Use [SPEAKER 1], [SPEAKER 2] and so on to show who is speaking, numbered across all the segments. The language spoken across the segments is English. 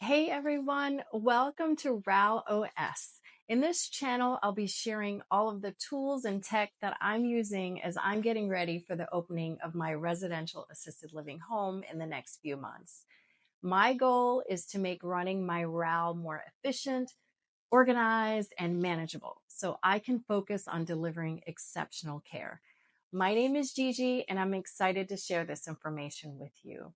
[SPEAKER 1] Hey everyone, welcome to RAL OS. In this channel, I'll be sharing all of the tools and tech that I'm using as I'm getting ready for the opening of my residential assisted living home in the next few months. My goal is to make running my RAL more efficient, organized, and manageable so I can focus on delivering exceptional care. My name is Gigi, and I'm excited to share this information with you.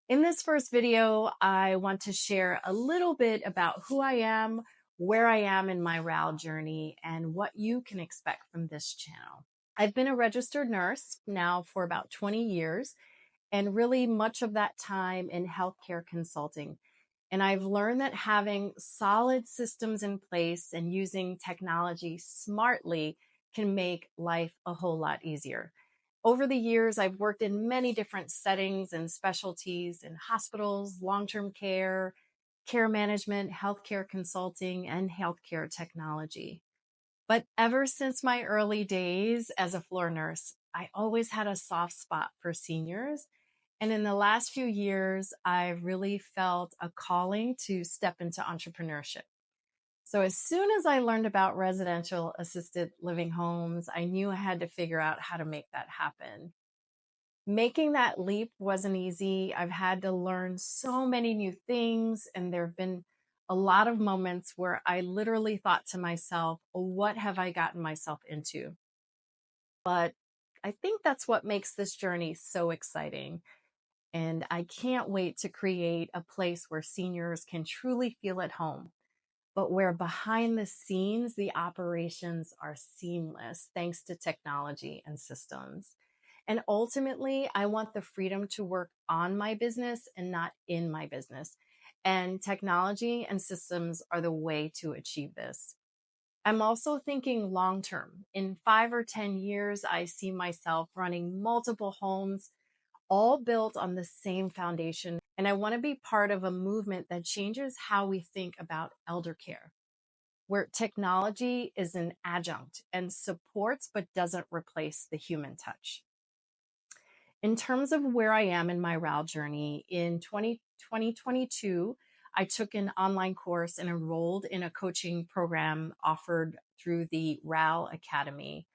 [SPEAKER 1] In this first video, I want to share a little bit about who I am, where I am in my RAL journey, and what you can expect from this channel. I've been a registered nurse now for about 20 years, and really much of that time in healthcare consulting. And I've learned that having solid systems in place and using technology smartly can make life a whole lot easier. Over the years, I've worked in many different settings and specialties in hospitals, long-term care, care management, healthcare consulting, and healthcare technology. But ever since my early days as a floor nurse, I always had a soft spot for seniors. And in the last few years, I've really felt a calling to step into entrepreneurship. So as soon as I learned about residential assisted living homes, I knew I had to figure out how to make that happen. Making that leap wasn't easy. I've had to learn so many new things, and there have been a lot of moments where I literally thought to myself, what have I gotten myself into? But I think that's what makes this journey so exciting. And I can't wait to create a place where seniors can truly feel at home, but where behind the scenes, the operations are seamless thanks to technology and systems. And ultimately, I want the freedom to work on my business and not in my business. And technology and systems are the way to achieve this. I'm also thinking long term. In 5 or 10 years, I see myself running multiple homes, all built on the same foundation. And I want to be part of a movement that changes how we think about elder care, where technology is an adjunct and supports but doesn't replace the human touch. In terms of where I am in my RAL journey, in 2022, I took an online course and enrolled in a coaching program offered through the RAL Academy.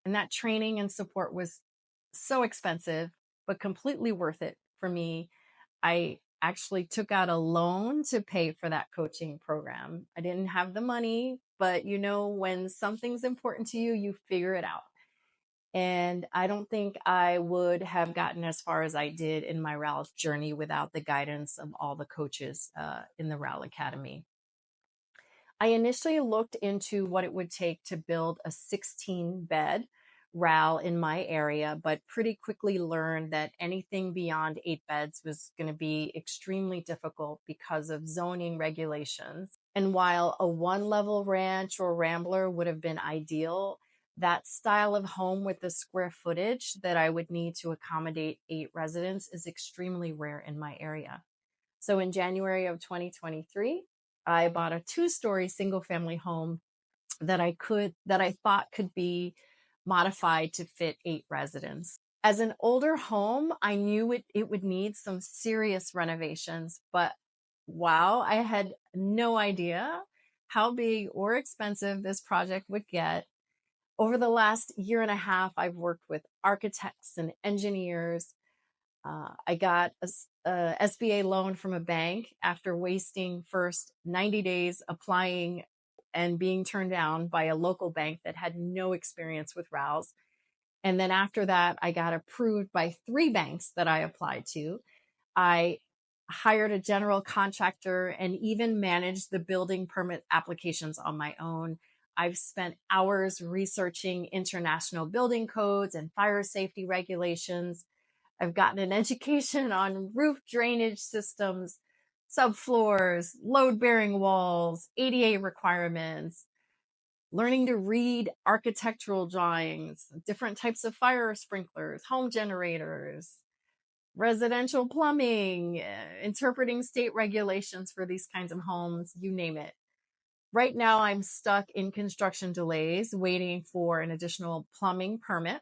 [SPEAKER 1] And that training and support was so expensive, but completely worth it for me. I actually took out a loan to pay for that coaching program. I didn't have the money, but when something's important to you, you figure it out. And I don't think I would have gotten as far as I did in my RAL journey without the guidance of all the coaches in the RAL Academy. I initially looked into what it would take to build a 16-bed RAL in my area, but pretty quickly learned that anything beyond 8 beds was going to be extremely difficult because of zoning regulations. And while a one-level ranch or rambler would have been ideal, that style of home with the square footage that I would need to accommodate 8 residents is extremely rare in my area. So in January of 2023, I bought a 2-story single-family home that I thought could be modified to fit 8 residents. As an older home, I knew it would need some serious renovations, but wow, I had no idea how big or expensive this project would get. Over the last year and a half, I've worked with architects and engineers. I got a SBA loan from a bank after wasting first 90 days applying and being turned down by a local bank that had no experience with RALs. And then after that, I got approved by 3 banks that I applied to. I hired a general contractor and even managed the building permit applications on my own. I've spent hours researching international building codes and fire safety regulations. I've gotten an education on roof drainage systems, subfloors, load-bearing walls, ADA requirements, learning to read architectural drawings, different types of fire sprinklers, home generators, residential plumbing, interpreting state regulations for these kinds of homes, you name it. Right now, I'm stuck in construction delays, waiting for an additional plumbing permit.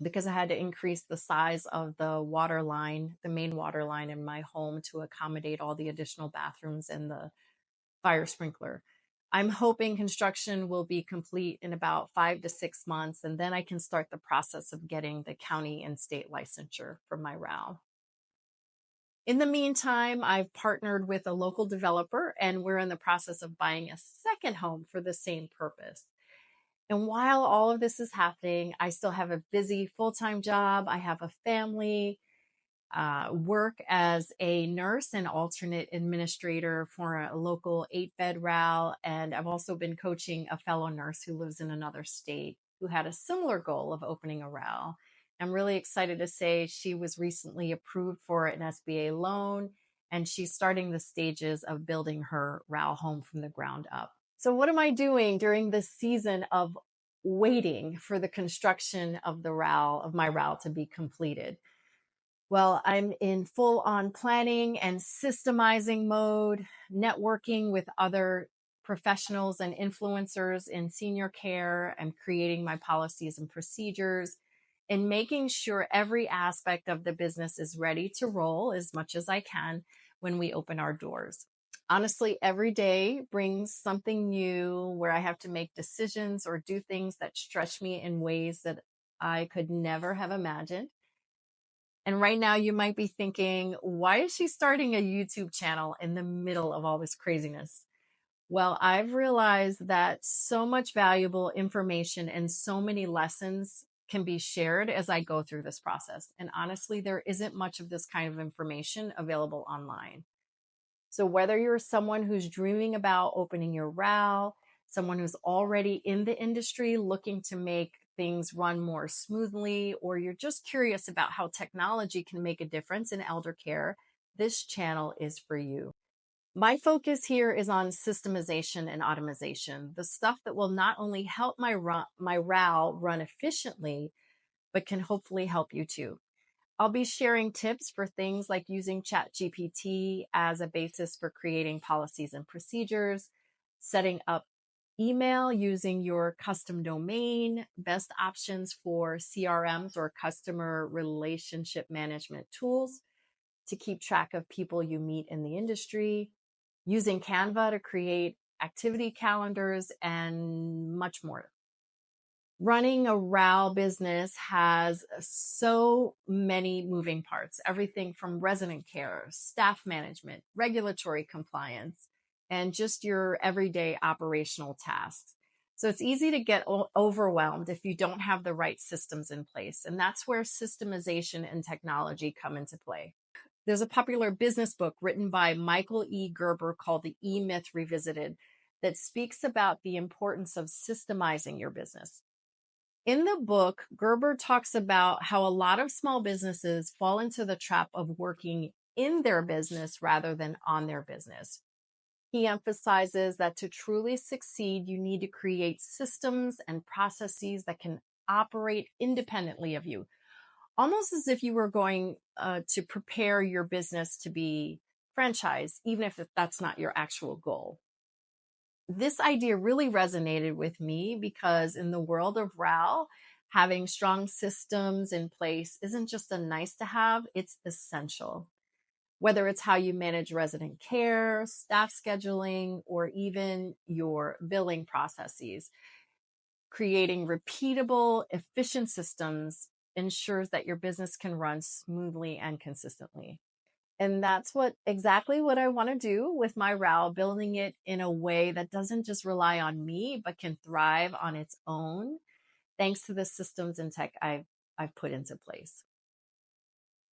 [SPEAKER 1] because I had to increase the size of the water line, the main water line in my home to accommodate all the additional bathrooms and the fire sprinkler. I'm hoping construction will be complete in about 5 to 6 months, and then I can start the process of getting the county and state licensure for my RAL. In the meantime, I've partnered with a local developer, and we're in the process of buying a second home for the same purpose. And while all of this is happening, I still have a busy full-time job. I have a family, work as a nurse and alternate administrator for a local 8-bed RAL. And I've also been coaching a fellow nurse who lives in another state who had a similar goal of opening a RAL. I'm really excited to say she was recently approved for an SBA loan, and she's starting the stages of building her RAL home from the ground up. So what am I doing during this season of waiting for the construction of my RAL to be completed? Well, I'm in full on planning and systemizing mode, networking with other professionals and influencers in senior care. I'm creating my policies and procedures and making sure every aspect of the business is ready to roll as much as I can when we open our doors. Honestly, every day brings something new where I have to make decisions or do things that stretch me in ways that I could never have imagined. And right now you might be thinking, why is she starting a YouTube channel in the middle of all this craziness? Well, I've realized that so much valuable information and so many lessons can be shared as I go through this process. And honestly, there isn't much of this kind of information available online. So whether you're someone who's dreaming about opening your RAL, someone who's already in the industry looking to make things run more smoothly, or you're just curious about how technology can make a difference in elder care, this channel is for you. My focus here is on systemization and automation, the stuff that will not only help my RAL run efficiently, but can hopefully help you too. I'll be sharing tips for things like using ChatGPT as a basis for creating policies and procedures, setting up email using your custom domain, best options for CRMs or customer relationship management tools to keep track of people you meet in the industry, using Canva to create activity calendars, and much more. Running a RAL business has so many moving parts, everything from resident care, staff management, regulatory compliance, and just your everyday operational tasks. So it's easy to get overwhelmed if you don't have the right systems in place. And that's where systemization and technology come into play. There's a popular business book written by Michael E. Gerber called The E-Myth Revisited that speaks about the importance of systemizing your business. In the book, Gerber talks about how a lot of small businesses fall into the trap of working in their business rather than on their business. He emphasizes that to truly succeed, you need to create systems and processes that can operate independently of you, almost as if you were going to prepare your business to be franchised, even if that's not your actual goal. This idea really resonated with me because in the world of RAL, having strong systems in place isn't just a nice to have, it's essential. Whether it's how you manage resident care, staff scheduling, or even your billing processes, creating repeatable, efficient systems ensures that your business can run smoothly and consistently. And that's exactly what I want to do with my RAL, building it in a way that doesn't just rely on me, but can thrive on its own, thanks to the systems and tech I've put into place.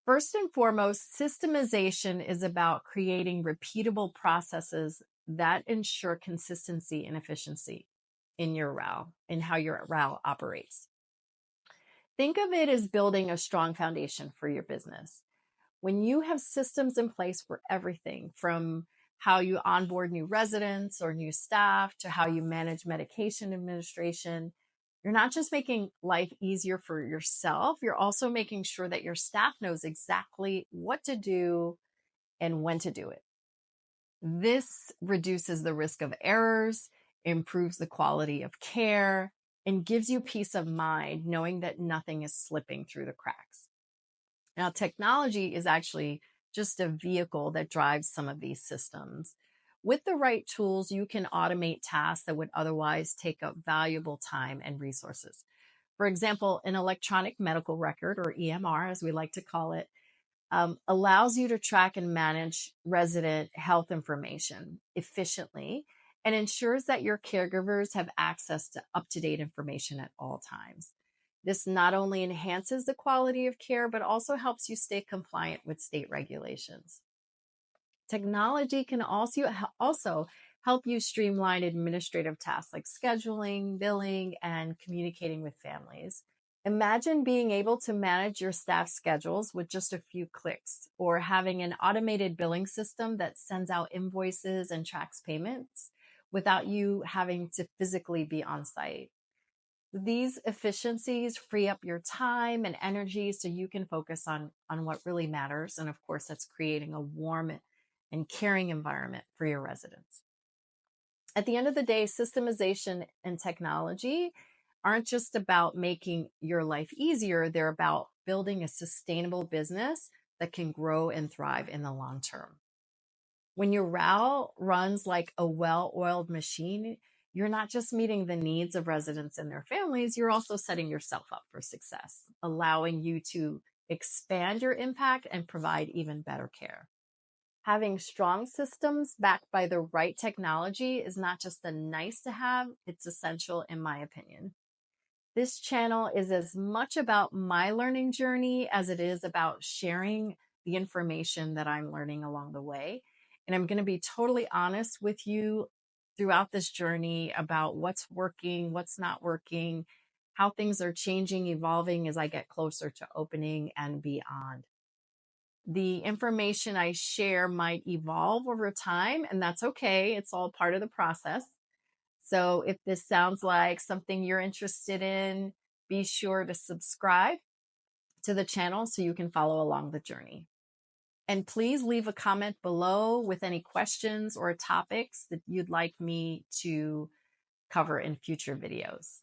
[SPEAKER 1] First and foremost, systemization is about creating repeatable processes that ensure consistency and efficiency in your RAL, in how your RAL operates. Think of it as building a strong foundation for your business. When you have systems in place for everything from how you onboard new residents or new staff to how you manage medication administration, you're not just making life easier for yourself, you're also making sure that your staff knows exactly what to do and when to do it. This reduces the risk of errors, improves the quality of care, and gives you peace of mind knowing that nothing is slipping through the cracks. Now, technology is actually just a vehicle that drives some of these systems. With the right tools, you can automate tasks that would otherwise take up valuable time and resources. For example, an electronic medical record, or EMR, as we like to call it, allows you to track and manage resident health information efficiently and ensures that your caregivers have access to up-to-date information at all times. This not only enhances the quality of care, but also helps you stay compliant with state regulations. Technology can also help you streamline administrative tasks like scheduling, billing, and communicating with families. Imagine being able to manage your staff schedules with just a few clicks, or having an automated billing system that sends out invoices and tracks payments without you having to physically be on site. These efficiencies free up your time and energy so you can focus on what really matters. And of course, that's creating a warm and caring environment for your residents. At the end of the day, systemization and technology aren't just about making your life easier, they're about building a sustainable business that can grow and thrive in the long term. When your RAL runs like a well-oiled machine, you're not just meeting the needs of residents and their families, you're also setting yourself up for success, allowing you to expand your impact and provide even better care. Having strong systems backed by the right technology is not just a nice to have, it's essential in my opinion. This channel is as much about my learning journey as it is about sharing the information that I'm learning along the way. And I'm going to be totally honest with you throughout this journey about what's working, what's not working, how things are changing, evolving as I get closer to opening and beyond. The information I share might evolve over time, and that's okay. It's all part of the process. So if this sounds like something you're interested in, be sure to subscribe to the channel so you can follow along the journey. And please leave a comment below with any questions or topics that you'd like me to cover in future videos.